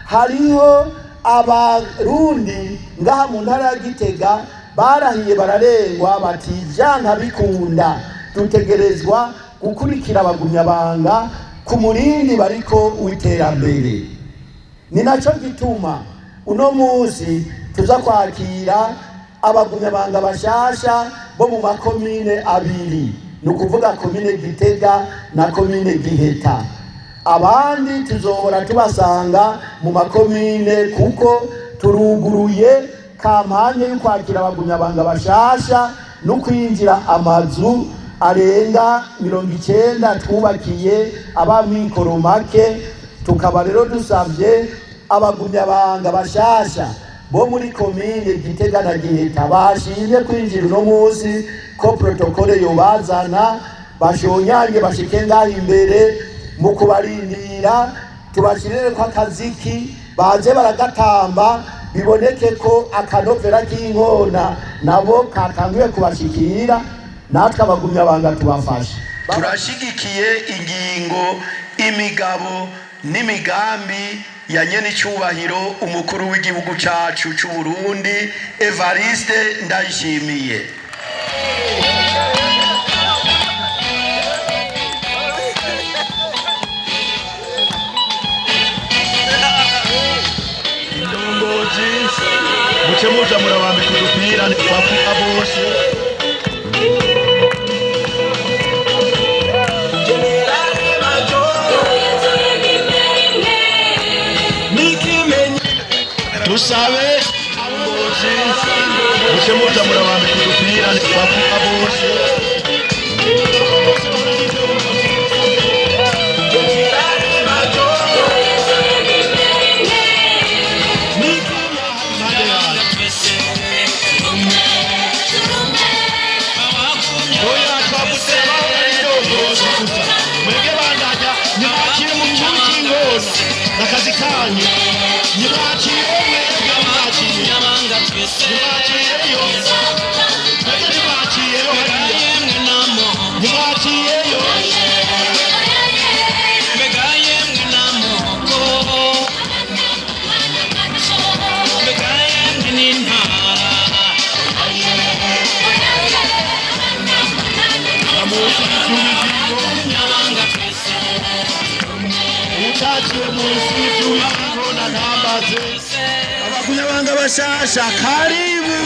hariho abarundi ngaha mu ntara ya Gitega barahiye bararengwa bati vyanka bikunda dutegerezwa gukurikira abagumyabanga ku murindi bariko w'iterambere. Ni naco gituma uno musi tuza kwakira abagumyabanga bashasha bo mu makomine abiri, ni ukuvuga komine Gitega na komine Giheta. Abandi tuzohora tubasanga mu makomine kuko turuguruye kampanye yo kwakira abagumyabanga bashasha no kwinjira amazu arenga 90 twubakiye abamikoro make. Tukaba rero dusavye abagumyabanga bashasha bo muri komine Gitega na Giheta bashimye kwinjira uno musi ko protokole yobazana bashonyange bashike ngaho imbere mu kubarindira tubashirire ko akaziki baje baragatamba biboneke ko akanovera k'inkona nabo katanguye kubashikira. Natwe abagumyabanga tubafasha, turashigikiye ingingo imigabo n'imigambi ya nyene icubahiro umukuru w'igihugu cacu c'u Burundi Evariste Ndayishimiye. Indongozi muce muja murabambe kudupira bavuga bose dusabe indongozi muce muja murabambe kudupira bavuga bose Nakazikanye nibaciye mwebwe mwaciye nyabanga twese nibaciyeyo nibaciyeyo yemwe namo nibaciyeyo mbega yemwe namo mbega yemwe n'intara amusi cy'ubugingo nyabanga twese utaciye munsi y'ubugingo na ntambaze abagumyabanga bashasha karibu.